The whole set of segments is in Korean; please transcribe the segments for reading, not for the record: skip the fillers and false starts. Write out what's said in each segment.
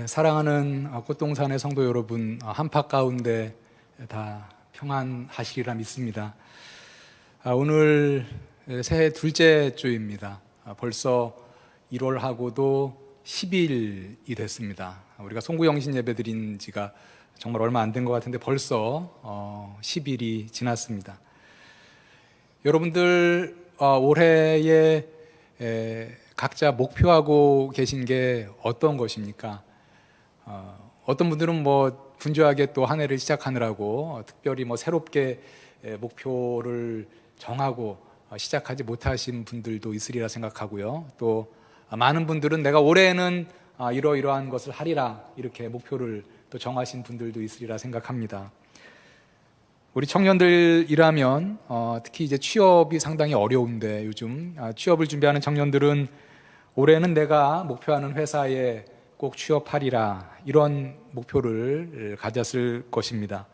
사랑하는 꽃동산의 성도 여러분, 한파 가운데 다 평안하시리라 믿습니다. 오늘 새해 둘째 주입니다. 벌써 1월하고도 10일이 됐습니다. 우리가 송구영신 예배 드린 지가 정말 얼마 안 된 것 같은데 벌써 10일이 지났습니다. 여러분들 올해에 각자 목표하고 계신 게 어떤 것입니까? 어떤 분들은 분주하게 또 한 해를 시작하느라고 특별히 새롭게 목표를 정하고 시작하지 못하신 분들도 있으리라 생각하고요. 또 많은 분들은 내가 올해는 이러이러한 것을 하리라 이렇게 목표를 또 정하신 분들도 있으리라 생각합니다. 우리 청년들이라면 특히 이제 취업이 상당히 어려운데 요즘 취업을 준비하는 청년들은 올해는 내가 목표하는 회사에 꼭 취업하리라 이런 목표를 가졌을 것입니다.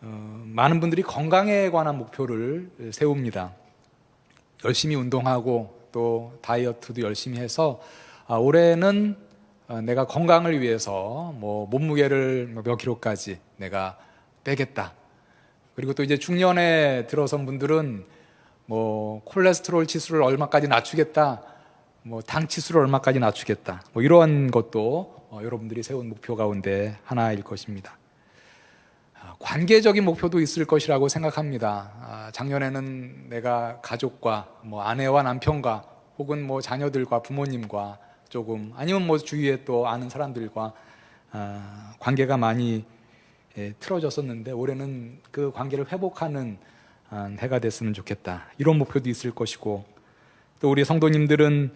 많은 분들이 건강에 관한 목표를 세웁니다. 열심히 운동하고 또 다이어트도 열심히 해서 올해는 내가 건강을 위해서 몸무게를 몇 킬로까지 내가 빼겠다. 그리고 또 이제 중년에 들어선 분들은 콜레스테롤 지수를 얼마까지 낮추겠다, 당 지수를 얼마까지 낮추겠다, 이러한 것도 여러분들이 세운 목표 가운데 하나일 것입니다. 관계적인 목표도 있을 것이라고 생각합니다. 작년에는 내가 가족과 아내와 남편과 혹은 자녀들과 부모님과 조금 아니면 주위에 또 아는 사람들과 관계가 많이 틀어졌었는데 올해는 그 관계를 회복하는 해가 됐으면 좋겠다 이런 목표도 있을 것이고, 또 우리 성도님들은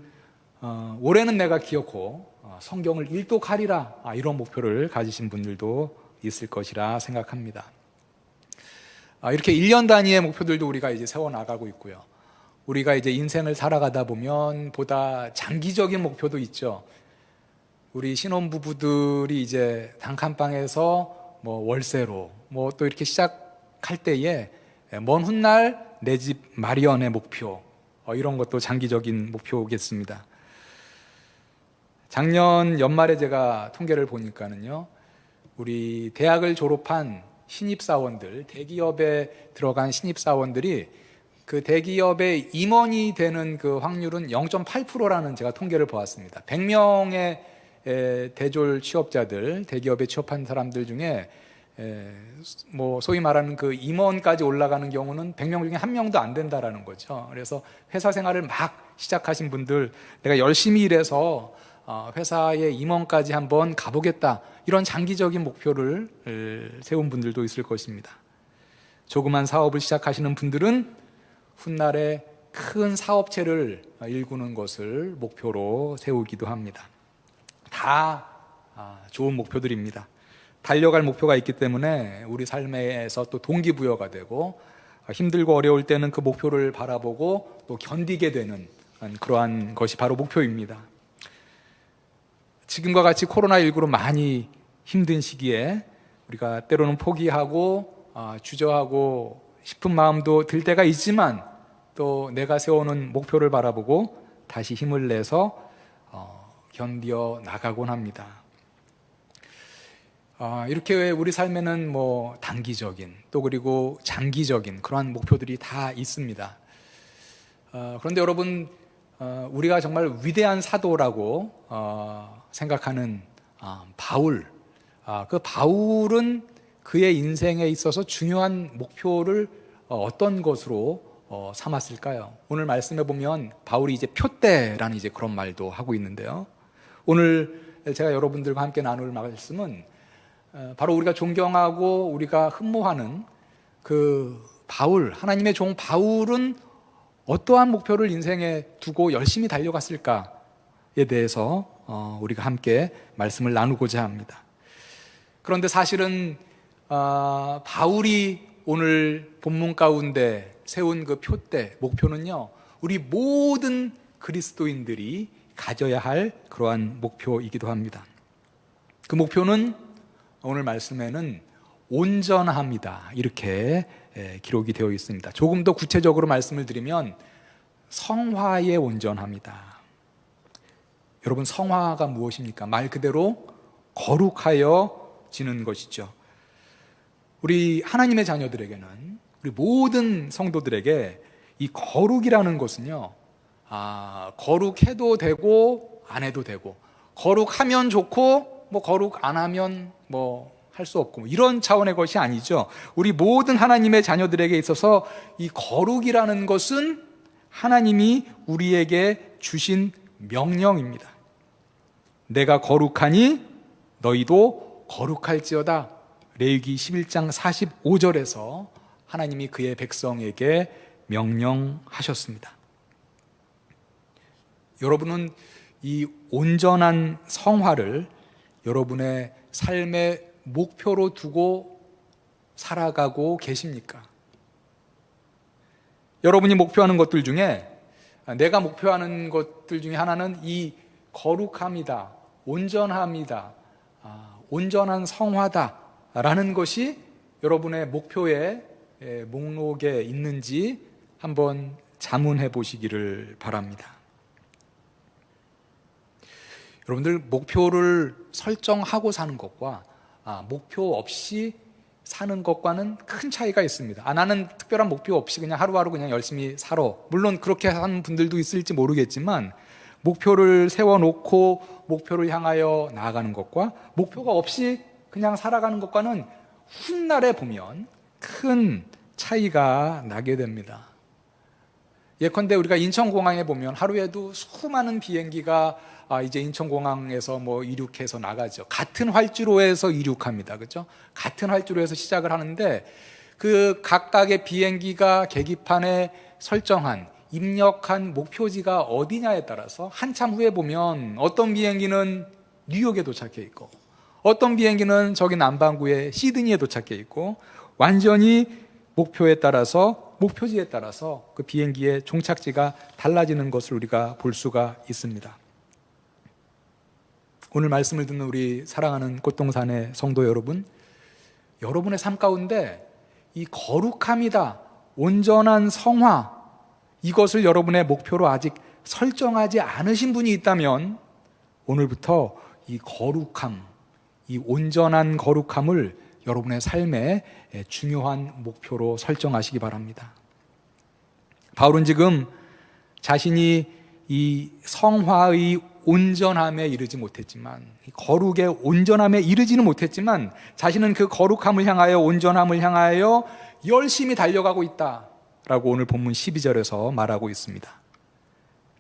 올해는 내가 기어코 성경을 일독하리라 이런 목표를 가지신 분들도 있을 것이라 생각합니다. 이렇게 1년 단위의 목표들도 우리가 이제 세워나가고 있고요. 우리가 이제 인생을 살아가다 보면 보다 장기적인 목표도 있죠. 우리 신혼부부들이 이제 단칸방에서 월세로 또 이렇게 시작할 때에 먼 훗날 내 집 마련의 목표, 이런 것도 장기적인 목표겠습니다. 작년 연말에 제가 통계를 보니까는요, 우리 대학을 졸업한 신입사원들, 대기업에 들어간 신입사원들이 그 대기업의 임원이 되는 그 확률은 0.8%라는 제가 통계를 보았습니다. 100명의 대졸 취업자들, 대기업에 취업한 사람들 중에 소위 말하는 그 임원까지 올라가는 경우는 100명 중에 1명도 안 된다라는 거죠. 그래서 회사 생활을 막 시작하신 분들, 내가 열심히 일해서 회사의 임원까지 한번 가보겠다 이런 장기적인 목표를 세운 분들도 있을 것입니다. 조그만 사업을 시작하시는 분들은 훗날에 큰 사업체를 일구는 것을 목표로 세우기도 합니다. 다 좋은 목표들입니다. 달려갈 목표가 있기 때문에 우리 삶에서 또 동기부여가 되고 힘들고 어려울 때는 그 목표를 바라보고 또 견디게 되는 그러한 것이 바로 목표입니다. 지금과 같이 코로나19로 많이 힘든 시기에 우리가 때로는 포기하고 주저하고 싶은 마음도 들 때가 있지만 또 내가 세우는 목표를 바라보고 다시 힘을 내서 견뎌 나가곤 합니다. 이렇게 우리 삶에는 단기적인 또 그리고 장기적인 그러한 목표들이 다 있습니다. 그런데 여러분, 우리가 정말 위대한 사도라고 생각하는 바울, 그 바울은 그의 인생에 있어서 중요한 목표를 어떤 것으로 삼았을까요? 오늘 말씀해 보면 바울이 이제 표대라는 이제 그런 말도 하고 있는데요. 오늘 제가 여러분들과 함께 나눌 말씀은 바로 우리가 존경하고 우리가 흠모하는 그 바울, 하나님의 종 바울은 어떠한 목표를 인생에 두고 열심히 달려갔을까에 대해서 우리가 함께 말씀을 나누고자 합니다. 그런데 사실은 바울이 오늘 본문 가운데 세운 그 표대, 목표는요, 우리 모든 그리스도인들이 가져야 할 그러한 목표이기도 합니다. 그 목표는 오늘 말씀에는 온전합니다 이렇게 기록이 되어 있습니다. 조금 더 구체적으로 말씀을 드리면 성화에 온전합니다. 여러분, 성화가 무엇입니까? 말 그대로 거룩하여지는 것이죠. 우리 하나님의 자녀들에게는, 우리 모든 성도들에게 이 거룩이라는 것은요, 거룩해도 되고 안 해도 되고, 거룩하면 좋고 뭐 거룩 안 하면 뭐 할 수 없고, 이런 차원의 것이 아니죠. 우리 모든 하나님의 자녀들에게 있어서 이 거룩이라는 것은 하나님이 우리에게 주신 명령입니다. 내가 거룩하니 너희도 거룩할지어다. 레위기 11장 45절에서 하나님이 그의 백성에게 명령하셨습니다. 여러분은 이 온전한 성화를 여러분의 삶의 목표로 두고 살아가고 계십니까? 여러분이 목표하는 것들 중에, 내가 목표하는 것들 중에 하나는 이 거룩함이다, 온전함이다, 온전한 성화다 라는 것이 여러분의 목표의 목록에 있는지 한번 자문해 보시기를 바랍니다. 여러분들, 목표를 설정하고 사는 것과 목표 없이 사는 것과는 큰 차이가 있습니다. 나는 특별한 목표 없이 그냥 하루하루 그냥 열심히 살아. 물론 그렇게 하는 분들도 있을지 모르겠지만, 목표를 세워놓고 목표를 향하여 나아가는 것과 목표가 없이 그냥 살아가는 것과는 훗날에 보면 큰 차이가 나게 됩니다. 예컨대 우리가 인천공항에 보면 하루에도 수많은 비행기가 이제 인천공항에서 뭐 이륙해서 나가죠. 같은 활주로에서 이륙합니다. 그렇죠? 같은 활주로에서 시작을 하는데, 그 각각의 비행기가 계기판에 설정한, 입력한 목표지가 어디냐에 따라서 한참 후에 보면 어떤 비행기는 뉴욕에 도착해 있고, 어떤 비행기는 저기 남반구의 시드니에 도착해 있고, 완전히 목표에 따라서, 목표지에 따라서 그 비행기의 종착지가 달라지는 것을 우리가 볼 수가 있습니다. 오늘 말씀을 듣는 우리 사랑하는 꽃동산의 성도 여러분, 여러분의 삶 가운데 이 거룩함이다, 온전한 성화, 이것을 여러분의 목표로 아직 설정하지 않으신 분이 있다면, 오늘부터 이 거룩함, 이 온전한 거룩함을 여러분의 삶의 중요한 목표로 설정하시기 바랍니다. 바울은 지금 자신이 이 성화의 온전함에 이르지 못했지만, 거룩의 온전함에 이르지는 못했지만, 자신은 그 거룩함을 향하여, 온전함을 향하여 열심히 달려가고 있다라고 오늘 본문 12절에서 말하고 있습니다.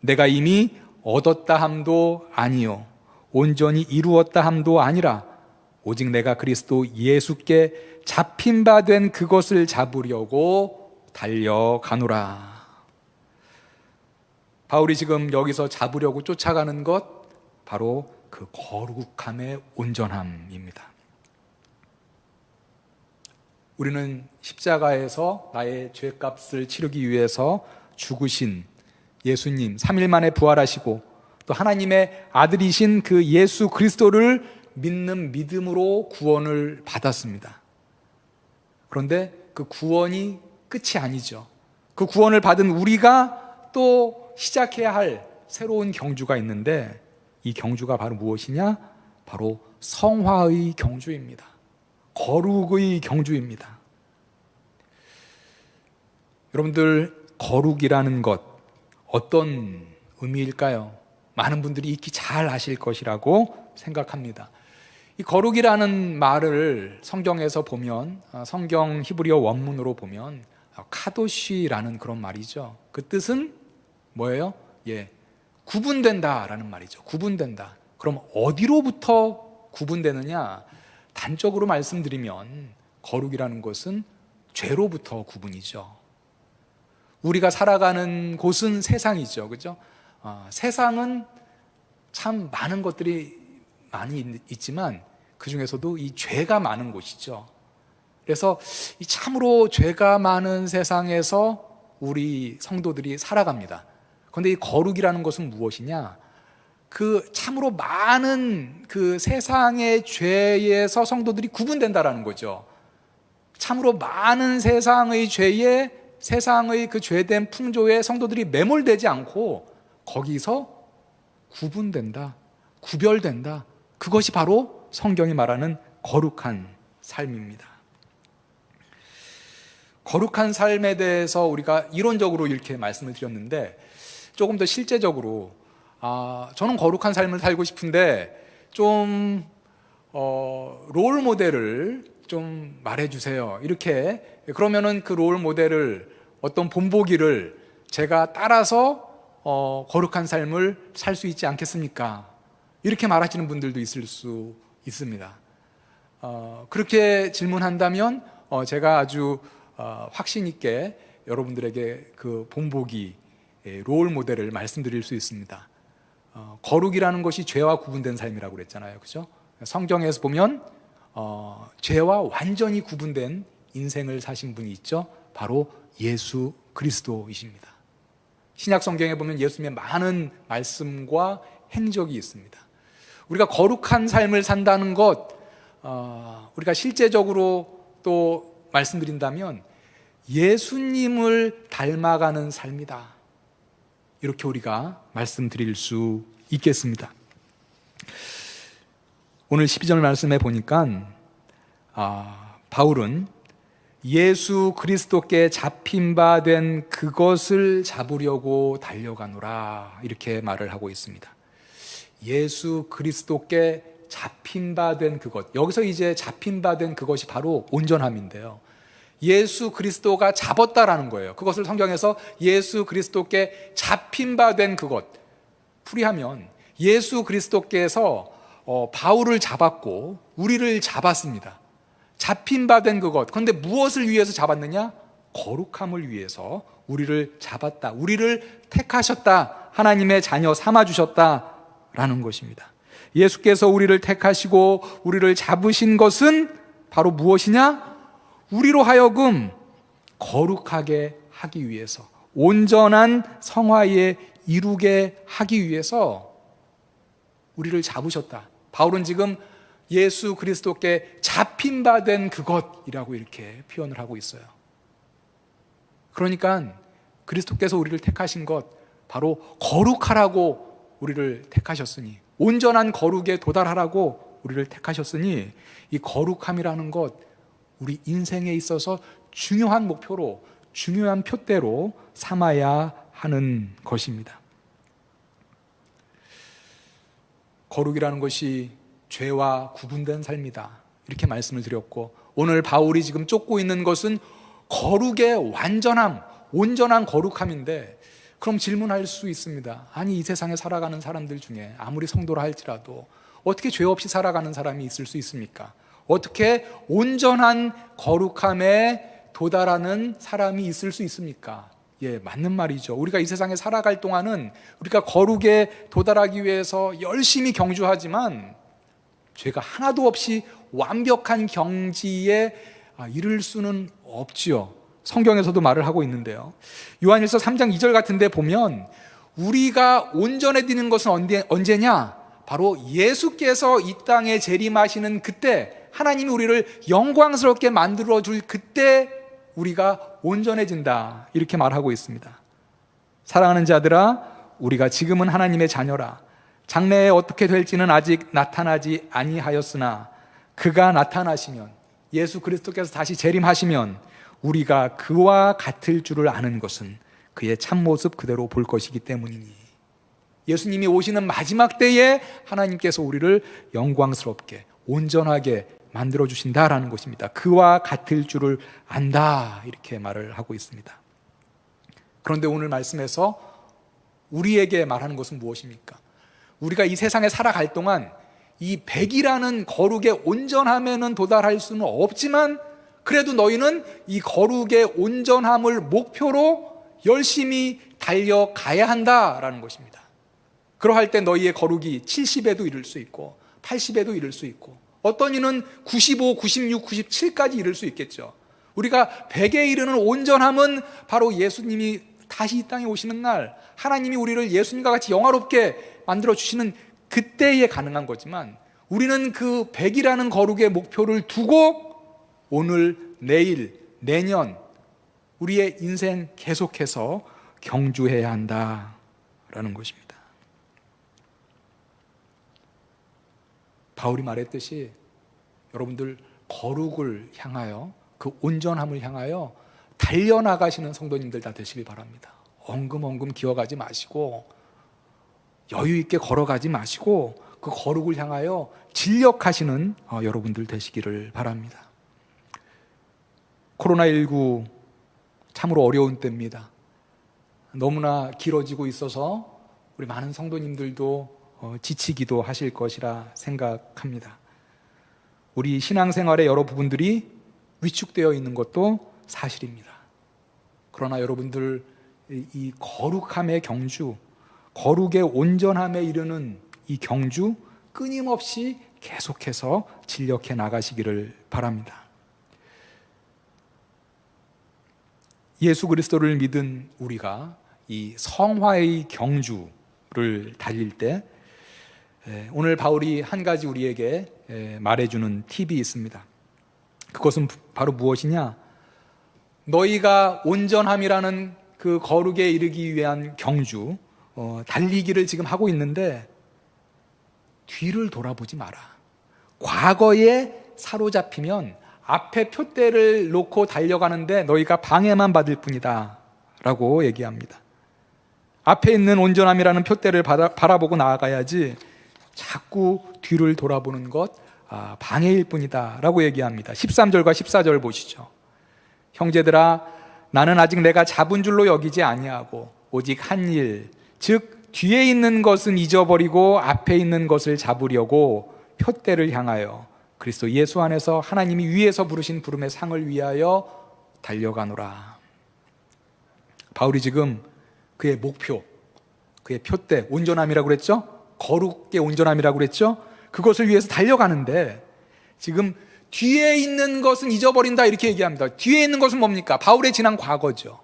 내가 이미 얻었다 함도 아니요 온전히 이루었다 함도 아니라 오직 내가 그리스도 예수께 잡힌 바 된 그것을 잡으려고 달려가노라. 바울이 지금 여기서 잡으려고 쫓아가는 것, 바로 그 거룩함의 온전함입니다. 우리는 십자가에서 나의 죄값을 치르기 위해서 죽으신 예수님, 3일 만에 부활하시고 또 하나님의 아들이신 그 예수 그리스도를 믿는 믿음으로 구원을 받았습니다. 그런데 그 구원이 끝이 아니죠. 그 구원을 받은 우리가 또 시작해야 할 새로운 경주가 있는데, 이 경주가 바로 무엇이냐? 바로 성화의 경주입니다. 거룩의 경주입니다. 여러분들, 거룩이라는 것 어떤 의미일까요? 많은 분들이 익히 잘 아실 것이라고 생각합니다. 이 거룩이라는 말을 성경에서 보면, 성경 히브리어 원문으로 보면 카도시라는 그런 말이죠. 그 뜻은 뭐예요? 구분된다라는 말이죠. 구분된다. 그럼 어디로부터 구분되느냐? 단적으로 말씀드리면 거룩이라는 것은 죄로부터 구분이죠. 우리가 살아가는 곳은 세상이죠. 그죠? 세상은 참 많은 것들이 많이 있지만 그 중에서도 이 죄가 많은 곳이죠. 그래서 이 참으로 죄가 많은 세상에서 우리 성도들이 살아갑니다. 그런데 이 거룩이라는 것은 무엇이냐? 그 참으로 많은 그 세상의 죄에서 성도들이 구분된다라는 거죠. 참으로 많은 세상의 죄에, 세상의 그 죄된 풍조에 성도들이 매몰되지 않고 거기서 구분된다, 구별된다. 그것이 바로 성경이 말하는 거룩한 삶입니다. 거룩한 삶에 대해서 우리가 이론적으로 이렇게 말씀을 드렸는데, 조금 더 실제적으로 저는 거룩한 삶을 살고 싶은데 좀 롤 모델을 좀 말해주세요. 이렇게 그러면은 그 롤 모델을, 어떤 본보기를 제가 따라서 거룩한 삶을 살 수 있지 않겠습니까? 이렇게 말하시는 분들도 있을 수 있습니다. 그렇게 질문한다면 제가 아주 확신 있게 여러분들에게 그 본보기, 롤 모델을 말씀드릴 수 있습니다. 거룩이라는 것이 죄와 구분된 삶이라고 그랬잖아요. 그죠? 성경에서 보면 죄와 완전히 구분된 인생을 사신 분이 있죠. 바로 예수 그리스도이십니다. 신약 성경에 보면 예수님의 많은 말씀과 행적이 있습니다. 우리가 거룩한 삶을 산다는 것, 우리가 실제적으로 또 말씀드린다면 예수님을 닮아가는 삶이다, 이렇게 우리가 말씀드릴 수 있겠습니다. 오늘 12절 말씀에 보니까 바울은 예수 그리스도께 잡힌 바 된 그것을 잡으려고 달려가노라, 이렇게 말을 하고 있습니다. 예수 그리스도께 잡힌 바 된 그것, 여기서 이제 잡힌 바 된 그것이 바로 온전함인데요, 예수 그리스도가 잡았다라는 거예요. 그것을 성경에서 예수 그리스도께 잡힌 바 된 그것, 풀이하면 예수 그리스도께서 바울을 잡았고 우리를 잡았습니다. 잡힌 바 된 그것, 그런데 무엇을 위해서 잡았느냐? 거룩함을 위해서 우리를 잡았다, 우리를 택하셨다, 하나님의 자녀 삼아주셨다라는 것입니다. 예수께서 우리를 택하시고 우리를 잡으신 것은 바로 무엇이냐? 우리로 하여금 거룩하게 하기 위해서, 온전한 성화에 이루게 하기 위해서 우리를 잡으셨다. 바울은 지금 예수 그리스도께 잡힌 바 된 그것이라고 이렇게 표현을 하고 있어요. 그러니까 그리스도께서 우리를 택하신 것, 바로 거룩하라고 우리를 택하셨으니, 온전한 거룩에 도달하라고 우리를 택하셨으니, 이 거룩함이라는 것, 우리 인생에 있어서 중요한 목표로, 중요한 표대로 삼아야 하는 것입니다. 거룩이라는 것이 죄와 구분된 삶이다, 이렇게 말씀을 드렸고, 오늘 바울이 지금 쫓고 있는 것은 거룩의 완전함, 온전한 거룩함인데, 그럼 질문할 수 있습니다. 아니, 이 세상에 살아가는 사람들 중에 아무리 성도라 할지라도 어떻게 죄 없이 살아가는 사람이 있을 수 있습니까? 어떻게 온전한 거룩함에 도달하는 사람이 있을 수 있습니까? 예, 맞는 말이죠. 우리가 이 세상에 살아갈 동안은 우리가 거룩에 도달하기 위해서 열심히 경주하지만 죄가 하나도 없이 완벽한 경지에 이를 수는 없지요. 성경에서도 말을 하고 있는데요, 요한일서 3장 2절 같은 데 보면 우리가 온전해지는 것은 언제냐? 바로 예수께서 이 땅에 재림하시는 그때, 하나님이 우리를 영광스럽게 만들어줄 그때 우리가 온전해진다, 이렇게 말하고 있습니다. 사랑하는 자들아, 우리가 지금은 하나님의 자녀라. 장래에 어떻게 될지는 아직 나타나지 아니하였으나 그가 나타나시면, 예수 그리스도께서 다시 재림하시면 우리가 그와 같을 줄을 아는 것은 그의 참모습 그대로 볼 것이기 때문이니, 예수님이 오시는 마지막 때에 하나님께서 우리를 영광스럽게 온전하게 만들어주신다라는 것입니다. 그와 같을 줄을 안다, 이렇게 말을 하고 있습니다. 그런데 오늘 말씀에서 우리에게 말하는 것은 무엇입니까? 우리가 이 세상에 살아갈 동안 이 백이라는 거룩의 온전함에는 도달할 수는 없지만, 그래도 너희는 이 거룩의 온전함을 목표로 열심히 달려가야 한다라는 것입니다. 그러할 때 너희의 거룩이 70에도 이를 수 있고 80에도 이를 수 있고, 어떤 이는 95, 96, 97까지 이를 수 있겠죠. 우리가 100에 이르는 온전함은 바로 예수님이 다시 이 땅에 오시는 날, 하나님이 우리를 예수님과 같이 영화롭게 만들어주시는 그때에 가능한 거지만, 우리는 그 100이라는 거룩의 목표를 두고 오늘, 내일, 내년 우리의 인생 계속해서 경주해야 한다라는 것입니다. 바울이 말했듯이 여러분들 거룩을 향하여, 그 온전함을 향하여 달려나가시는 성도님들 다 되시길 바랍니다. 엉금엉금 기어가지 마시고 여유 있게 걸어가지 마시고 그 거룩을 향하여 진력하시는 여러분들 되시기를 바랍니다. 코로나19 참으로 어려운 때입니다. 너무나 길어지고 있어서 우리 많은 성도님들도 지치기도 하실 것이라 생각합니다. 우리 신앙생활의 여러 부분들이 위축되어 있는 것도 사실입니다. 그러나 여러분들 이 거룩함의 경주, 거룩의 온전함에 이르는 이 경주 끊임없이 계속해서 진력해 나가시기를 바랍니다. 예수 그리스도를 믿은 우리가 이 성화의 경주를 달릴 때 오늘 바울이 한 가지 우리에게 말해주는 팁이 있습니다. 그것은 바로 무엇이냐? 너희가 온전함이라는 그 거룩에 이르기 위한 경주, 달리기를 지금 하고 있는데 뒤를 돌아보지 마라. 과거에 사로잡히면 앞에 표대를 놓고 달려가는데 너희가 방해만 받을 뿐이다 라고 얘기합니다. 앞에 있는 온전함이라는 표대를 바라보고 나아가야지 자꾸 뒤를 돌아보는 것 방해일 뿐이다 라고 얘기합니다. 13절과 14절 보시죠. 형제들아, 나는 아직 내가 잡은 줄로 여기지 아니하고 오직 한 일, 즉 뒤에 있는 것은 잊어버리고 앞에 있는 것을 잡으려고 표대를 향하여 그리스도 예수 안에서 하나님이 위에서 부르신 부름의 상을 위하여 달려가노라. 바울이 지금 그의 목표, 그의 표대, 온전함이라고 그랬죠? 거룩의 온전함이라고 그랬죠? 그것을 위해서 달려가는데 지금 뒤에 있는 것은 잊어버린다 이렇게 얘기합니다. 뒤에 있는 것은 뭡니까? 바울의 지난 과거죠.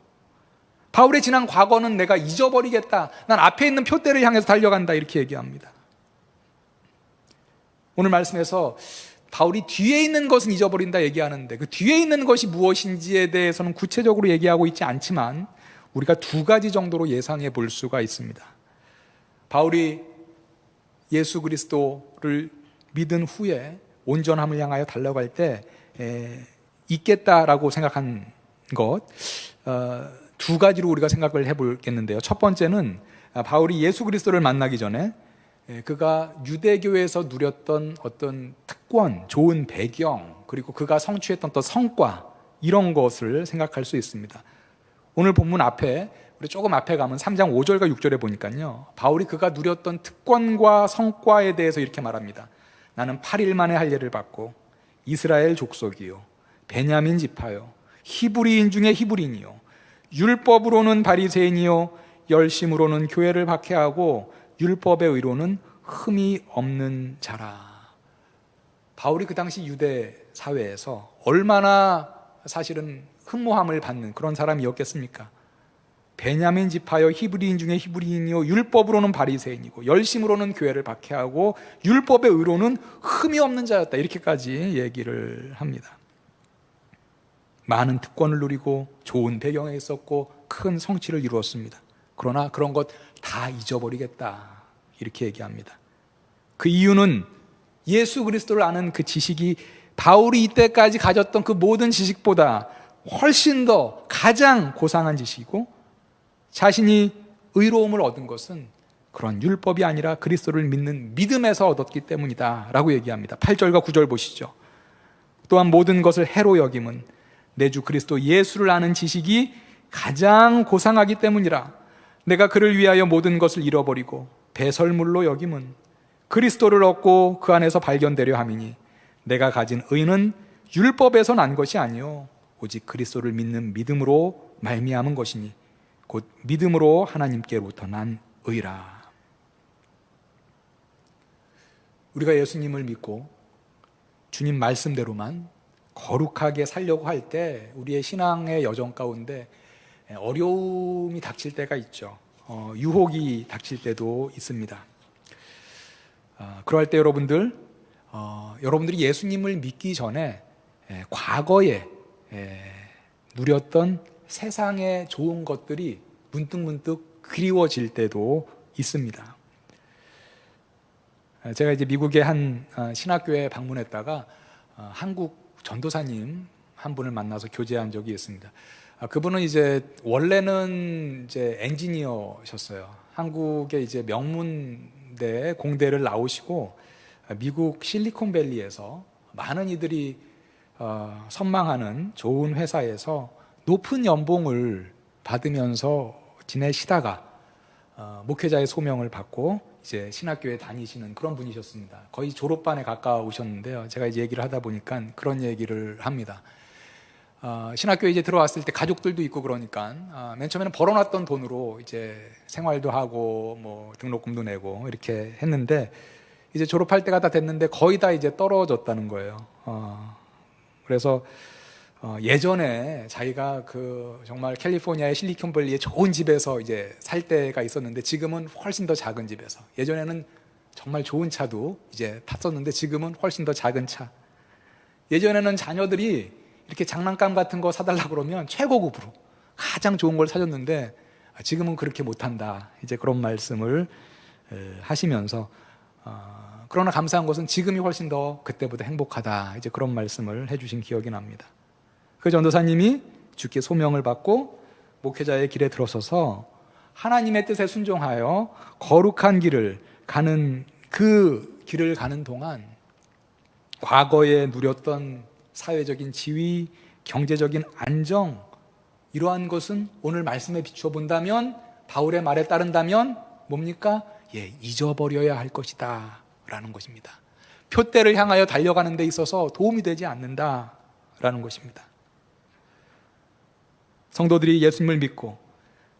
바울의 지난 과거는 내가 잊어버리겠다. 난 앞에 있는 표대를 향해서 달려간다 이렇게 얘기합니다. 오늘 말씀에서 바울이 뒤에 있는 것은 잊어버린다 얘기하는데 그 뒤에 있는 것이 무엇인지에 대해서는 구체적으로 얘기하고 있지 않지만 우리가 두 가지 정도로 예상해 볼 수가 있습니다. 바울이 예수 그리스도를 믿은 후에 온전함을 향하여 달려갈 때 있겠다라고 생각한 것 두 가지로 우리가 생각을 해보겠는데요. 첫 번째는 바울이 예수 그리스도를 만나기 전에 그가 유대교에서 누렸던 어떤 특권, 좋은 배경, 그리고 그가 성취했던 또 성과 이런 것을 생각할 수 있습니다. 오늘 본문 앞에 우리 조금 앞에 가면 3장 5절과 6절에 보니까요, 바울이 그가 누렸던 특권과 성과에 대해서 이렇게 말합니다. 나는 8일 만에 할례를 받고 이스라엘 족속이요 베냐민 지파요 히브리인 중에 히브리인이요 율법으로는 바리새인이요 열심으로는 교회를 박해하고 율법의 의로는 흠이 없는 자라. 바울이 그 당시 유대 사회에서 얼마나 사실은 흠모함을 받는 그런 사람이었겠습니까? 베냐민 지파여 히브리인 중에 히브리인이요 율법으로는 바리새인이고 열심으로는 교회를 박해하고 율법의 의로는 흠이 없는 자였다 이렇게까지 얘기를 합니다. 많은 특권을 누리고 좋은 배경에 있었고 큰 성취를 이루었습니다. 그러나 그런 것 다 잊어버리겠다 이렇게 얘기합니다. 그 이유는 예수 그리스도를 아는 그 지식이 바울이 이때까지 가졌던 그 모든 지식보다 훨씬 더 가장 고상한 지식이고 자신이 의로움을 얻은 것은 그런 율법이 아니라 그리스도를 믿는 믿음에서 얻었기 때문이다 라고 얘기합니다. 8절과 9절 보시죠. 또한 모든 것을 해로 여김은 내 주 그리스도 예수를 아는 지식이 가장 고상하기 때문이라. 내가 그를 위하여 모든 것을 잃어버리고 배설물로 여김은 그리스도를 얻고 그 안에서 발견되려 함이니 내가 가진 의는 율법에서 난 것이 아니요 오직 그리스도를 믿는 믿음으로 말미암은 것이니 곧 믿음으로 하나님께로부터 난 의라. 우리가 예수님을 믿고 주님 말씀대로만 거룩하게 살려고 할 때 우리의 신앙의 여정 가운데 어려움이 닥칠 때가 있죠. 유혹이 닥칠 때도 있습니다. 그럴 때 여러분들이 예수님을 믿기 전에 과거에 누렸던 세상의 좋은 것들이 문득문득 그리워질 때도 있습니다. 제가 이제 미국의 한 신학교에 방문했다가 한국 전도사님 한 분을 만나서 교제한 적이 있습니다. 그분은 이제 원래는 이제 엔지니어셨어요. 한국의 이제 명문대 공대를 나오시고 미국 실리콘밸리에서 많은 이들이 선망하는 좋은 회사에서 높은 연봉을 받으면서 지내시다가 목회자의 소명을 받고 이제 신학교에 다니시는 그런 분이셨습니다. 거의 졸업반에 가까우셨는데요. 제가 이제 얘기를 하다 보니까 그런 얘기를 합니다. 신학교에 이제 들어왔을 때 가족들도 있고 그러니까 맨 처음에는 벌어놨던 돈으로 이제 생활도 하고 뭐 등록금도 내고 이렇게 했는데 이제 졸업할 때가 다 됐는데 거의 다 이제 떨어졌다는 거예요. 그래서 예전에 자기가 그 정말 캘리포니아의 실리콘밸리의 좋은 집에서 이제 살 때가 있었는데 지금은 훨씬 더 작은 집에서, 예전에는 정말 좋은 차도 이제 탔었는데 지금은 훨씬 더 작은 차. 예전에는 자녀들이 이렇게 장난감 같은 거 사달라고 그러면 최고급으로 가장 좋은 걸 사줬는데 지금은 그렇게 못한다, 이제 그런 말씀을 하시면서 그러나 감사한 것은 지금이 훨씬 더 그때보다 행복하다, 이제 그런 말씀을 해주신 기억이 납니다. 그 전도사님이 주께 소명을 받고 목회자의 길에 들어서서 하나님의 뜻에 순종하여 거룩한 길을 가는 그 길을 가는 동안 과거에 누렸던 사회적인 지위, 경제적인 안정, 이러한 것은 오늘 말씀에 비추어 본다면, 바울의 말에 따른다면 뭡니까? 잊어버려야 할 것이다 라는 것입니다. 표대를 향하여 달려가는 데 있어서 도움이 되지 않는다 라는 것입니다. 성도들이 예수님을 믿고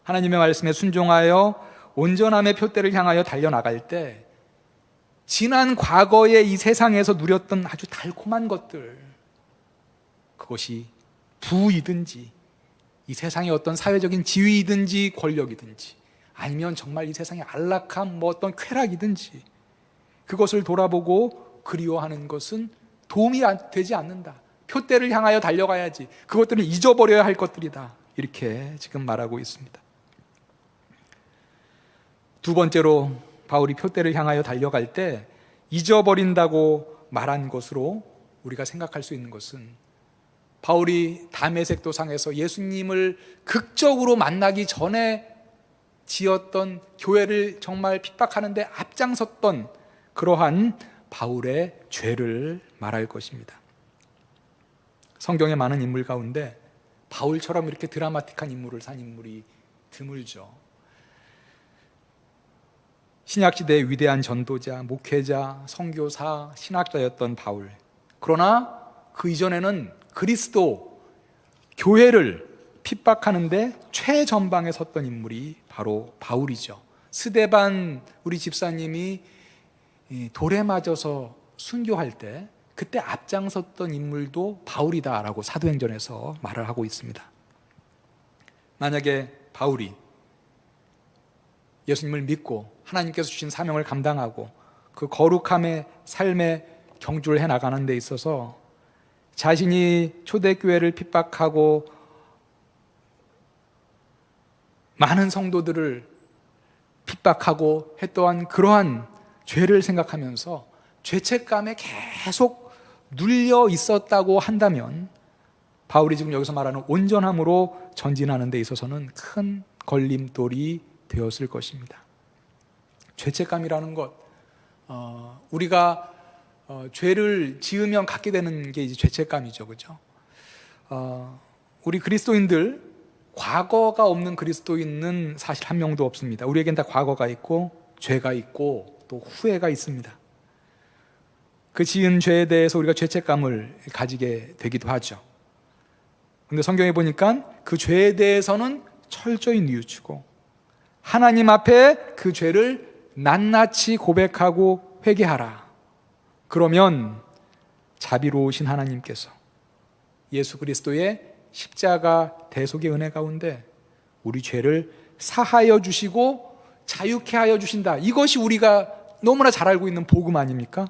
하나님의 말씀에 순종하여 온전함의 표대를 향하여 달려나갈 때 지난 과거에 이 세상에서 누렸던 아주 달콤한 것들, 그것이 부이든지 이 세상의 어떤 사회적인 지위이든지 권력이든지 아니면 정말 이 세상의 안락함, 뭐 어떤 쾌락이든지 그것을 돌아보고 그리워하는 것은 도움이 되지 않는다. 표대를 향하여 달려가야지. 그것들은 잊어버려야 할 것들이다. 이렇게 지금 말하고 있습니다. 두 번째로 바울이 표대를 향하여 달려갈 때 잊어버린다고 말한 것으로 우리가 생각할 수 있는 것은, 바울이 다메섹 도상에서 예수님을 극적으로 만나기 전에 지었던 교회를 정말 핍박하는데 앞장섰던 그러한 바울의 죄를 말할 것입니다. 성경의 많은 인물 가운데 바울처럼 이렇게 드라마틱한 인물을 산 인물이 드물죠. 신약시대의 위대한 전도자, 목회자, 선교사, 신학자였던 바울. 그러나 그 이전에는 그리스도, 교회를 핍박하는데 최전방에 섰던 인물이 바로 바울이죠. 스데반 우리 집사님이 돌에 맞아서 순교할 때 그때 앞장섰던 인물도 바울이다라고 사도행전에서 말을 하고 있습니다. 만약에 바울이 예수님을 믿고 하나님께서 주신 사명을 감당하고 그 거룩함의 삶의 경주를 해나가는 데 있어서 자신이 초대교회를 핍박하고 많은 성도들을 핍박하고 했던 그러한 죄를 생각하면서 죄책감에 계속 눌려 있었다고 한다면 바울이 지금 여기서 말하는 온전함으로 전진하는 데 있어서는 큰 걸림돌이 되었을 것입니다. 죄책감이라는 것, 우리가 죄를 지으면 갖게 되는 게 이제 죄책감이죠, 그죠? 우리 그리스도인들, 과거가 없는 그리스도인은 사실 한 명도 없습니다. 우리에겐 다 과거가 있고 죄가 있고 또 후회가 있습니다. 그 지은 죄에 대해서 우리가 죄책감을 가지게 되기도 하죠. 그런데 성경에 보니까 그 죄에 대해서는 철저히 뉘우치고 하나님 앞에 그 죄를 낱낱이 고백하고 회개하라. 그러면 자비로우신 하나님께서 예수 그리스도의 십자가 대속의 은혜 가운데 우리 죄를 사하여 주시고 자유케 하여 주신다. 이것이 우리가 너무나 잘 알고 있는 복음 아닙니까?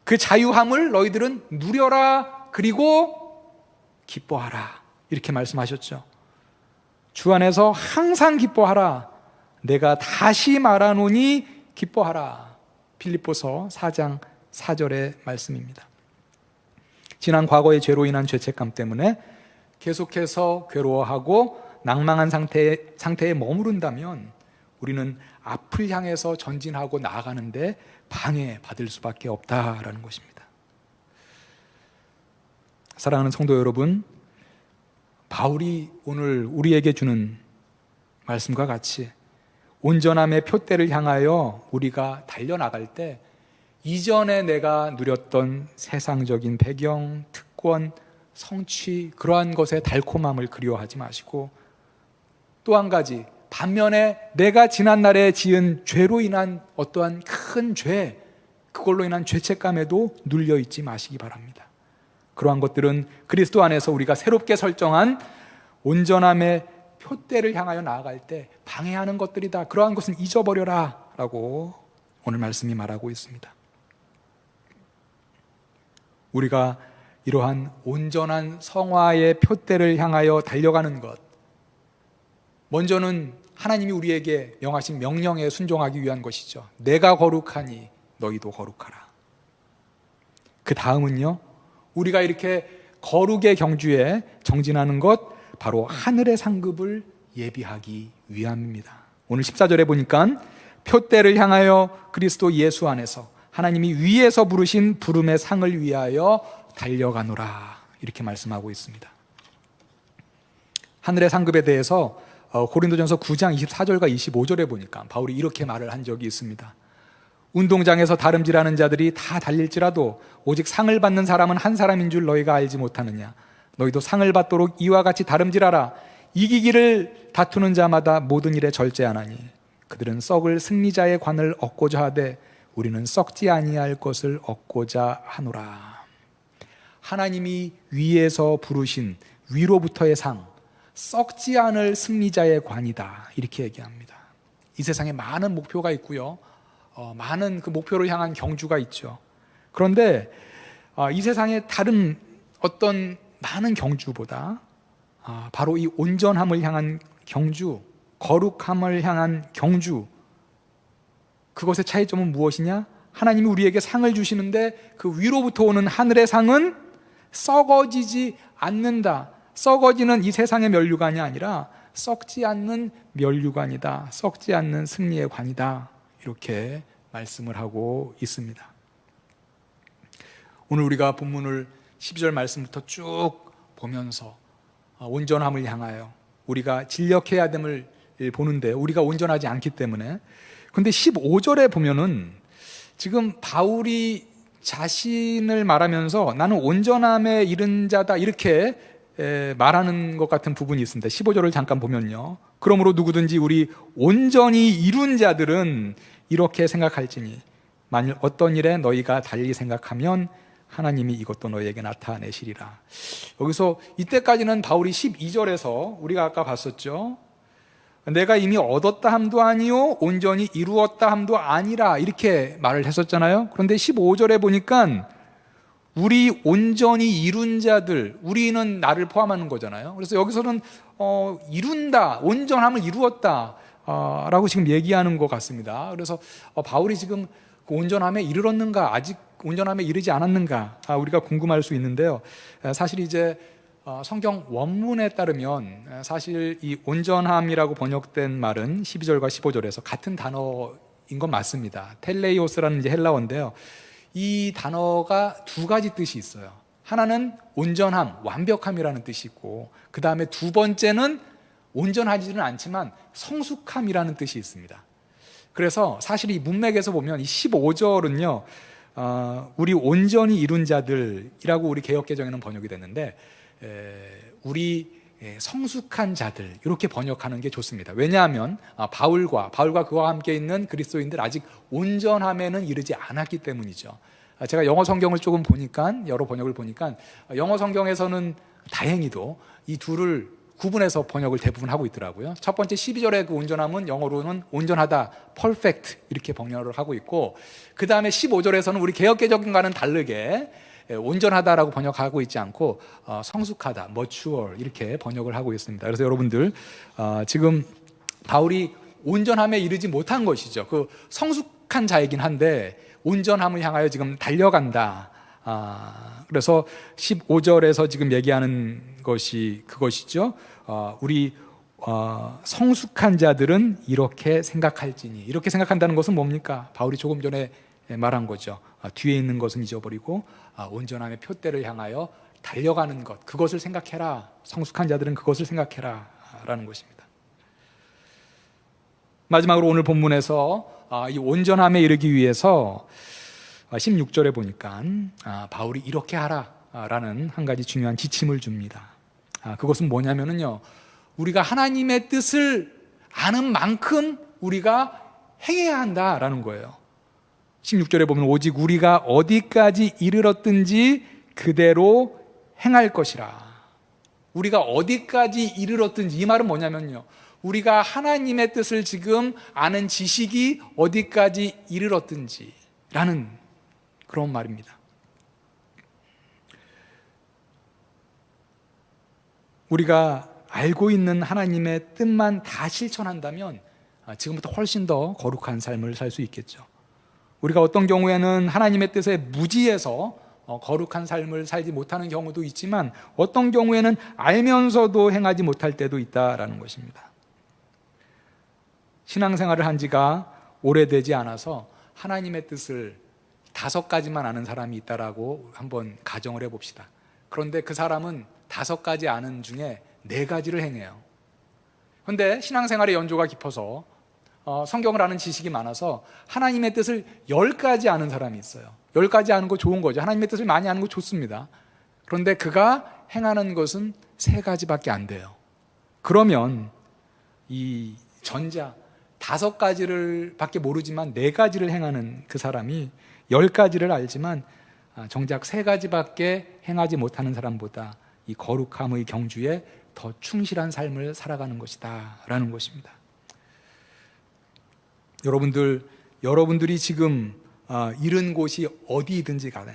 그 자유함을 너희들은 누려라, 그리고 기뻐하라, 이렇게 말씀하셨죠. 주 안에서 항상 기뻐하라. 내가 다시 말하노니 기뻐하라. 빌립보서 4장 4절의 말씀입니다. 지난 과거의 죄로 인한 죄책감 때문에 계속해서 괴로워하고 낭망한 상태에 머무른다면 우리는 앞을 향해서 전진하고 나아가는데 방해받을 수밖에 없다라는 것입니다. 사랑하는 성도 여러분, 바울이 오늘 우리에게 주는 말씀과 같이 온전함의 표대를 향하여 우리가 달려나갈 때 이전에 내가 누렸던 세상적인 배경, 특권, 성취, 그러한 것의 달콤함을 그리워하지 마시고 또 한 가지, 반면에 내가 지난날에 지은 죄로 인한 어떠한 큰 죄, 그걸로 인한 죄책감에도 눌려있지 마시기 바랍니다. 그러한 것들은 그리스도 안에서 우리가 새롭게 설정한 온전함의 표대를 향하여 나아갈 때 방해하는 것들이다. 그러한 것은 잊어버려라 라고 오늘 말씀이 말하고 있습니다. 우리가 이러한 온전한 성화의 표대를 향하여 달려가는 것, 먼저는 하나님이 우리에게 명하신 명령에 순종하기 위한 것이죠. 내가 거룩하니 너희도 거룩하라. 그 다음은요, 우리가 이렇게 거룩의 경주에 정진하는 것, 바로 하늘의 상급을 예비하기 위함입니다. 오늘 14절에 보니까 표대를 향하여 그리스도 예수 안에서 하나님이 위에서 부르신 부름의 상을 위하여 달려가노라, 이렇게 말씀하고 있습니다. 하늘의 상급에 대해서 고린도전서 9장 24절과 25절에 보니까 바울이 이렇게 말을 한 적이 있습니다. 운동장에서 다름질하는 자들이 다 달릴지라도 오직 상을 받는 사람은 한 사람인 줄 너희가 알지 못하느냐. 너희도 상을 받도록 이와 같이 다름질하라. 이기기를 다투는 자마다 모든 일에 절제하나니 그들은 썩을 승리자의 관을 얻고자 하되 우리는 썩지 아니할 것을 얻고자 하노라. 하나님이 위에서 부르신 위로부터의 상, 썩지 않을 승리자의 관이다, 이렇게 얘기합니다. 이 세상에 많은 목표가 있고요, 많은 그 목표를 향한 경주가 있죠. 그런데 이 세상의 다른 어떤 많은 경주보다 바로 이 온전함을 향한 경주, 거룩함을 향한 경주, 그것의 차이점은 무엇이냐? 하나님이 우리에게 상을 주시는데 그 위로부터 오는 하늘의 상은 썩어지지 않는다. 썩어지는 이 세상의 면류관이 아니라 썩지 않는 면류관이다. 썩지 않는 승리의 관이다. 이렇게 말씀을 하고 있습니다. 오늘 우리가 본문을 12절 말씀부터 쭉 보면서 온전함을 향하여 우리가 진력해야 됨을 보는데 우리가 온전하지 않기 때문에, 근데 15절에 보면은 지금 바울이 자신을 말하면서 나는 온전함에 이른 자다, 이렇게 말하는 것 같은 부분이 있습니다. 15절을 잠깐 보면요, 그러므로 누구든지 우리 온전히 이룬 자들은 이렇게 생각할지니 만일 어떤 일에 너희가 달리 생각하면 하나님이 이것도 너희에게 나타내시리라. 여기서 이때까지는 바울이 12절에서 우리가 아까 봤었죠, 내가 이미 얻었다 함도 아니요 온전히 이루었다 함도 아니라, 이렇게 말을 했었잖아요. 그런데 15절에 보니까 우리 온전히 이룬 자들, 우리는 나를 포함하는 거잖아요. 그래서 여기서는 이룬다, 온전함을 이루었다 라고 지금 얘기하는 것 같습니다. 그래서 바울이 지금 그 온전함에 이르렀는가, 아직 온전함에 이르지 않았는가, 우리가 궁금할 수 있는데요. 사실 이제 성경 원문에 따르면 사실 이 온전함이라고 번역된 말은 12절과 15절에서 같은 단어인 건 맞습니다. 텔레이오스라는 이제 헬라어인데요, 이 단어가 두 가지 뜻이 있어요. 하나는 온전함, 완벽함이라는 뜻이 있고, 그 다음에 두 번째는 온전하지는 않지만 성숙함이라는 뜻이 있습니다. 그래서 사실 이 문맥에서 보면 이 15절은요, 우리 온전히 이룬 자들이라고 우리 개역개정에는 번역이 됐는데, 우리 성숙한 자들, 이렇게 번역하는 게 좋습니다. 왜냐하면 바울과 그와 함께 있는 그리스도인들 아직 온전함에는 이르지 않았기 때문이죠. 제가 영어 성경을 조금 보니까, 여러 번역을 보니까 영어 성경에서는 다행히도 이 둘을 구분해서 번역을 대부분 하고 있더라고요. 첫 번째 12절의 그 온전함은 영어로는 온전하다, perfect, 이렇게 번역을 하고 있고, 그 다음에 15절에서는 우리 개역개정과는 다르게 온전하다라고 번역하고 있지 않고 성숙하다, mature, 이렇게 번역을 하고 있습니다. 그래서 여러분들 지금 바울이 온전함에 이르지 못한 것이죠. 그 성숙한 자이긴 한데 온전함을 향하여 지금 달려간다. 그래서 15절에서 지금 얘기하는 것이 그것이죠. 우리 성숙한 자들은 이렇게 생각할지니. 이렇게 생각한다는 것은 뭡니까? 바울이 조금 전에 말한 거죠. 뒤에 있는 것은 잊어버리고 온전함의 표대를 향하여 달려가는 것, 그것을 생각해라. 성숙한 자들은 그것을 생각해라 라는 것입니다. 마지막으로 오늘 본문에서 이 온전함에 이르기 위해서 16절에 보니까 바울이 이렇게 하라 라는 한 가지 중요한 지침을 줍니다. 그것은 뭐냐면요, 우리가 하나님의 뜻을 아는 만큼 우리가 행해야 한다라는 거예요. 16절에 보면 오직 우리가 어디까지 이르렀든지 그대로 행할 것이라. 우리가 어디까지 이르렀든지, 이 말은 뭐냐면요, 우리가 하나님의 뜻을 지금 아는 지식이 어디까지 이르렀든지 라는 그런 말입니다. 우리가 알고 있는 하나님의 뜻만 다 실천한다면 지금부터 훨씬 더 거룩한 삶을 살 수 있겠죠. 우리가 어떤 경우에는 하나님의 뜻에 무지해서 거룩한 삶을 살지 못하는 경우도 있지만 어떤 경우에는 알면서도 행하지 못할 때도 있다라는 것입니다. 신앙생활을 한 지가 오래되지 않아서 하나님의 뜻을 5가지만 아는 사람이 있다라고 한번 가정을 해봅시다. 그런데 그 사람은 5가지 아는 중에 4가지를 행해요. 그런데 신앙생활의 연조가 깊어서 성경을 아는 지식이 많아서 하나님의 뜻을 10가지 아는 사람이 있어요. 10가지 아는 거 좋은 거죠. 하나님의 뜻을 많이 아는 거 좋습니다. 그런데 그가 행하는 것은 3가지밖에 안 돼요. 그러면 이 전자 5가지를 밖에 모르지만 4가지를 행하는 그 사람이 10가지를 알지만 정작 3가지밖에 행하지 못하는 사람보다 이 거룩함의 경주에 더 충실한 삶을 살아가는 것이다 라는 것입니다. 여러분들이 지금 이른 곳이 어디이든지 간에,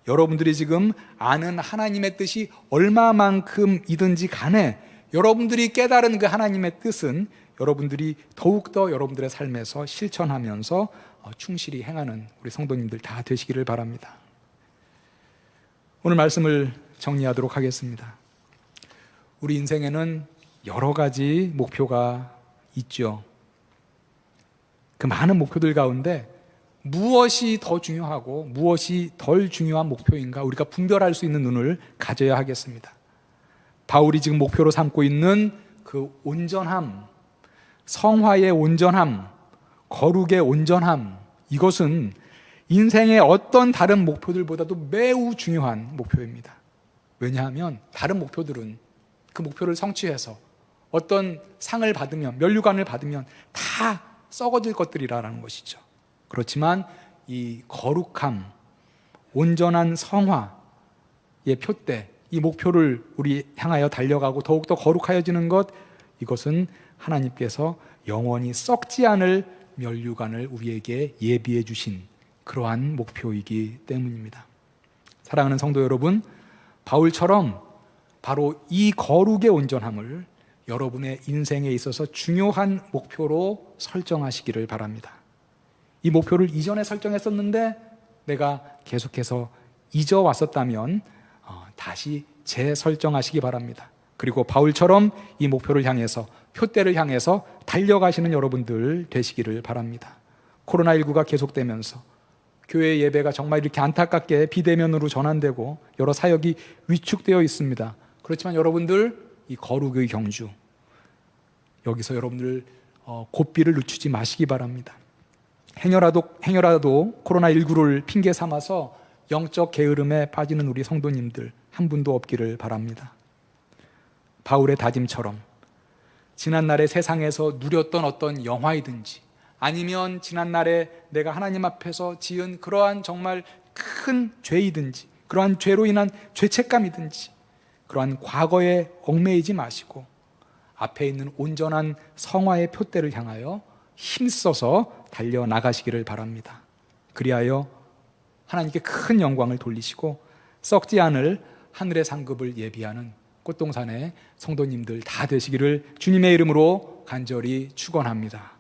여러분들이 지금 아는 하나님의 뜻이 얼마만큼이든지 간에, 여러분들이 깨달은 그 하나님의 뜻은 여러분들이 더욱더 여러분들의 삶에서 실천하면서 충실히 행하는 우리 성도님들 다 되시기를 바랍니다. 오늘 말씀을 정리하도록 하겠습니다. 우리 인생에는 여러 가지 목표가 있죠. 그 많은 목표들 가운데 무엇이 더 중요하고 무엇이 덜 중요한 목표인가 우리가 분별할 수 있는 눈을 가져야 하겠습니다. 바울이 지금 목표로 삼고 있는 그 온전함, 성화의 온전함, 거룩의 온전함, 이것은 인생의 어떤 다른 목표들보다도 매우 중요한 목표입니다. 왜냐하면 다른 목표들은 그 목표를 성취해서 어떤 상을 받으면, 면류관을 받으면 다 썩어질 것들이라는 것이죠. 그렇지만 이 거룩함, 온전한 성화의 표대, 이 목표를 우리 향하여 달려가고 더욱더 거룩하여지는 것, 이것은 하나님께서 영원히 썩지 않을 면류관을 우리에게 예비해 주신 그러한 목표이기 때문입니다. 사랑하는 성도 여러분, 바울처럼 바로 이 거룩의 온전함을 여러분의 인생에 있어서 중요한 목표로 설정하시기를 바랍니다. 이 목표를 이전에 설정했었는데 내가 계속해서 잊어왔었다면 다시 재설정하시기 바랍니다. 그리고 바울처럼 이 목표를 향해서, 표대를 향해서 달려가시는 여러분들 되시기를 바랍니다. 코로나19가 계속되면서 교회 예배가 정말 이렇게 안타깝게 비대면으로 전환되고 여러 사역이 위축되어 있습니다. 그렇지만 여러분들 이 거룩의 경주, 여기서 여러분들 고삐를 늦추지 마시기 바랍니다. 행여라도 코로나19를 핑계 삼아서 영적 게으름에 빠지는 우리 성도님들 한 분도 없기를 바랍니다. 바울의 다짐처럼 지난날의 세상에서 누렸던 어떤 영화이든지 아니면 지난날에 내가 하나님 앞에서 지은 그러한 정말 큰 죄이든지 그러한 죄로 인한 죄책감이든지 그러한 과거에 얽매이지 마시고 앞에 있는 온전한 성화의 표대를 향하여 힘써서 달려나가시기를 바랍니다. 그리하여 하나님께 큰 영광을 돌리시고 썩지 않을 하늘의 상급을 예비하는 꽃동산의 성도님들 다 되시기를 주님의 이름으로 간절히 축원합니다.